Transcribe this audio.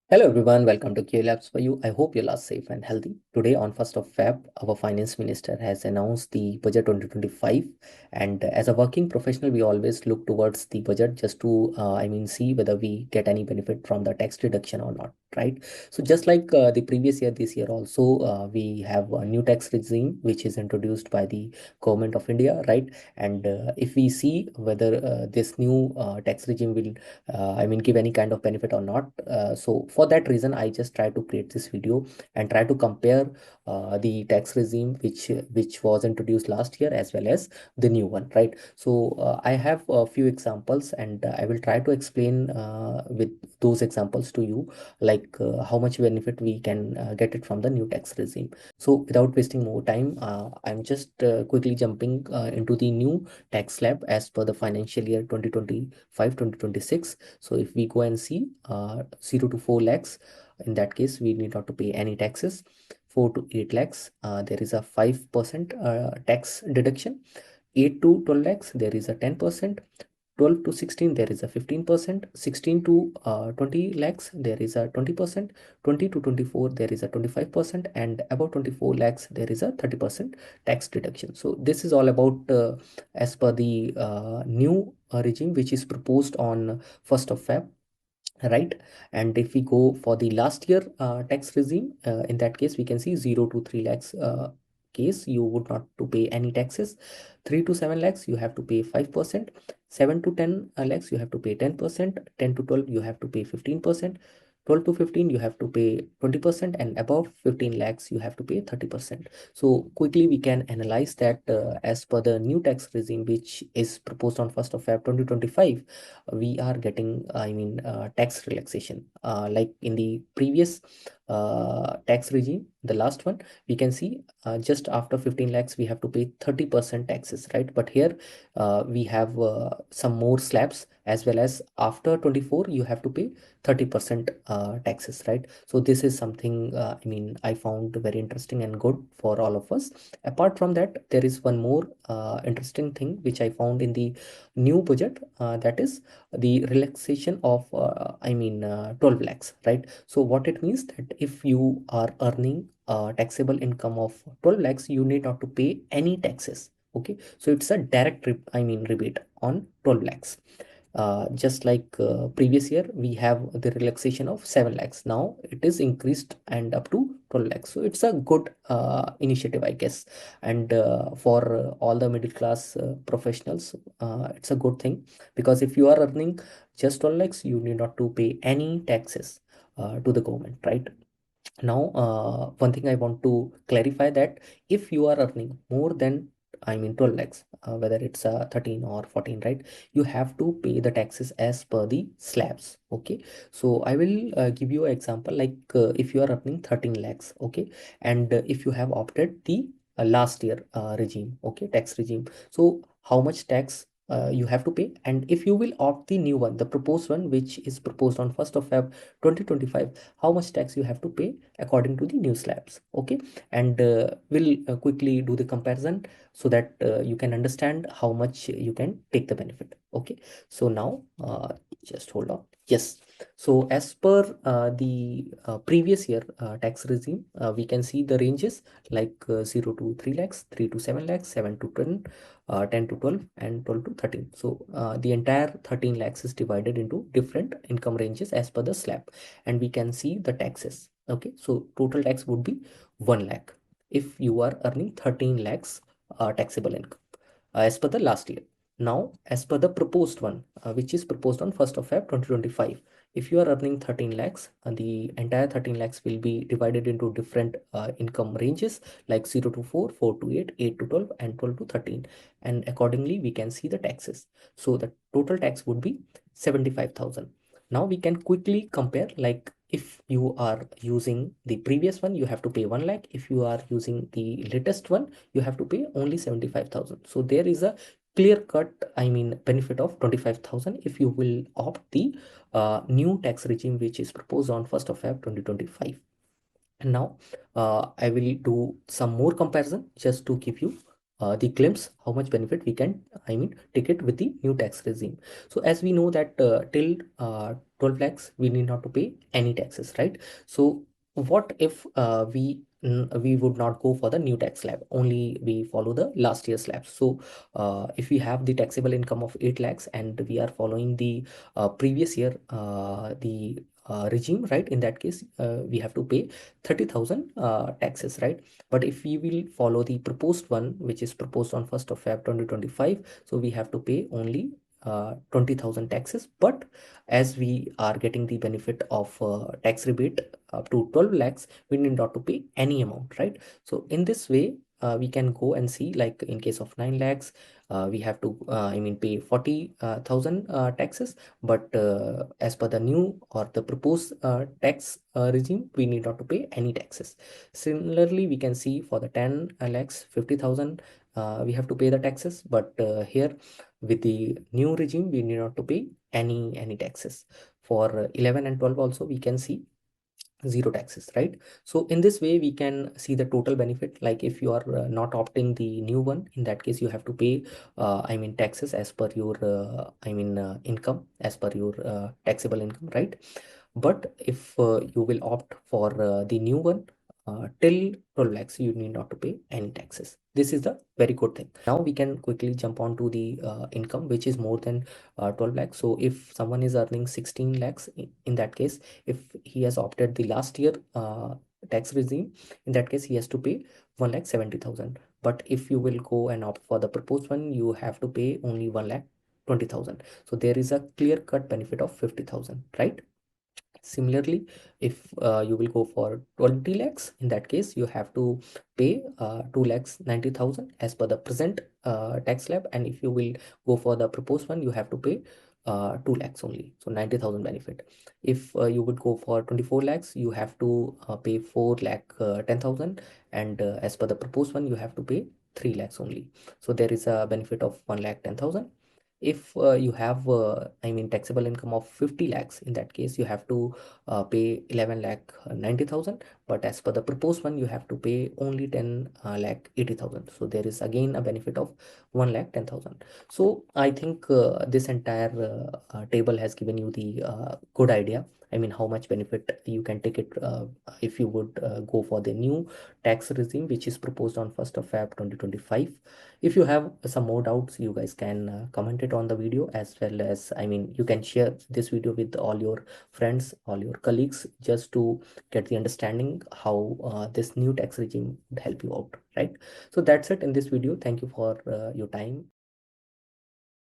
Hello everyone, welcome to Q Labs for you. I hope you're all safe and healthy. Today on 1st of Feb, our finance minister has announced the budget 2025, and as a working professional, we always look towards the budget just to see whether we get any benefit from the tax deduction or not, right? So just like the previous year, this year also we have a new tax regime which is introduced by the government of India, right? And if we see whether this new tax regime will give any kind of benefit or not. So for that reason, I just try to create this video and try to compare the tax regime which was introduced last year as well as the new one, right? So I have a few examples, and I will try to explain with those examples to you, like how much benefit we can get it from the new tax regime. So without wasting more time, I'm just quickly jumping into the new tax slab as per the financial year 2025-2026. So if we go and see 0 to 4 lakhs, in that case, we need not to pay any taxes. 4 to 8 lakhs, there is a 5% tax deduction. 8 to 12 lakhs, there is a 10%. 12 to 16, there is a 15%. 16 to 20 lakhs, there is a 20%. 20 to 24, there is a 25%. And above 24 lakhs, there is a 30% tax deduction. So this is all about as per the new regime which is proposed on 1st of Feb, right? And if we go for the last year tax regime, in that case we can see 0 to 3 lakhs case, you would not to pay any taxes. 3 to 7 lakhs, you have to pay 5%. 7 to 10 lakhs, you have to pay 10%. 10 to 12, you have to pay 15%. 12 to 15, you have to pay 20%, and above 15 lakhs, you have to pay 30%. So quickly we can analyze that as per the new tax regime which is proposed on 1st of Feb 2025, we are getting tax relaxation like in the previous tax regime, the last one. We can see just after 15 lakhs we have to pay 30% taxes, right? But here we have some more slabs, as well as after 24 you have to pay 30% taxes, right? So this is something I found very interesting and good for all of us. Apart from that, there is one more interesting thing which I found in the new budget, that is the relaxation of 12 lakhs, right? So what it means, that if you are earning taxable income of 12 lakhs, you need not to pay any taxes. Okay, so it's a direct rebate on 12 lakhs. Just like previous year, we have the relaxation of 7 lakhs. Now it is increased and up to 12 lakhs. So it's a good initiative, I guess. And for all the middle class professionals, it's a good thing, because if you are earning just 12 lakhs, you need not to pay any taxes to the government, right? Now, one thing I want to clarify, that if you are earning more than 12 lakhs, whether it's 13 or 14, right? You have to pay the taxes as per the slabs. Okay. So I will give you an example, like if you are earning 13 lakhs, okay, and if you have opted the last year regime, okay, tax regime. So how much tax you have to pay? And if you will opt the new one, the proposed one, which is proposed on 1st of Feb 2025, how much tax you have to pay according to the new slabs? Okay. And we'll quickly do the comparison so that you can understand how much you can take the benefit. Okay. So now just hold on. Yes. So as per the previous year tax regime, we can see the ranges, like 0 to 3 lakhs, 3 to 7 lakhs, 7 to 10, 10 to 12, and 12 to 13. So the entire 13 lakhs is divided into different income ranges as per the slab, and we can see the taxes. Okay, so total tax would be 1 lakh if you are earning 13 lakhs taxable income as per the last year. Now, as per the proposed one, which is proposed on 1st of Feb 2025, if you are earning 13 lakhs, the entire 13 lakhs will be divided into different income ranges, like 0 to 4, 4 to 8, 8 to 12, and 12 to 13. And accordingly, we can see the taxes. So the total tax would be 75,000. Now we can quickly compare, like if you are using the previous one, you have to pay 1 lakh. If you are using the latest one, you have to pay only 75,000. So there is a clear cut benefit of 25,000 if you will opt the new tax regime which is proposed on 1st of Feb 2025. And now I will do some more comparison just to give you the glimpse how much benefit we can, I mean, take it with the new tax regime. So as we know that till 12 lakhs we need not to pay any taxes, right? So what if we would not go for the new tax slab, only we follow the last year's slab? So if we have the taxable income of 8 lakhs and we are following the previous year the regime, right? In that case we have to pay 30,000 taxes, right? But if we will follow the proposed one, which is proposed on 1st of Feb 2025, so we have to pay only 20,000 taxes. But as we are getting the benefit of tax rebate up to 12 lakhs, we need not to pay any amount, right? So in this way, we can go and see, like in case of 9 lakhs, we have to, I mean, pay 40,000 taxes. But as per the new or the proposed tax regime, we need not to pay any taxes. Similarly, we can see for the 10 lakhs, 50,000, we have to pay the taxes. But here with the new regime, we need not to pay any taxes. For 11 and 12 also, we can see zero taxes, right? So in this way we can see the total benefit. Like if you are not opting the new one, in that case you have to pay I mean taxes as per your income, as per your taxable income, right? But if you will opt for the new one, till 12 lakhs, you need not to pay any taxes. This is the very good thing. Now we can quickly jump on to the income which is more than 12 lakhs. So if someone is earning 16 lakhs, in that case, if he has opted the last year tax regime, in that case he has to pay 1,70,000. But if you will go and opt for the proposed one, you have to pay only 1,20,000. So there is a clear cut benefit of 50,000, right? Similarly, if you will go for 20 lakhs, in that case, you have to pay 2 lakhs 90,000 as per the present tax slab. And if you will go for the proposed one, you have to pay 2 lakhs only. So 90,000 benefit. If you would go for 24 lakhs, you have to pay 4 lakh 10,000. And as per the proposed one, you have to pay 3 lakhs only. So there is a benefit of 1 lakh 10,000. If you have I mean taxable income of 50 lakhs, in that case you have to pay 11 lakh 90,000. But as per the proposed one, you have to pay only 10 lakh 80,000. So there is again a benefit of 1 lakh 10,000. So I think this entire table has given you the good idea, I mean how much benefit you can take it if you would go for the new tax regime which is proposed on 1st of Feb 2025. If you have some more doubts, you guys can comment it on the video, as well as, I mean, you can share this video with all your friends, all your colleagues, just to get the understanding how this new tax regime would help you out, right? So that's it in this video. Thank you for your time.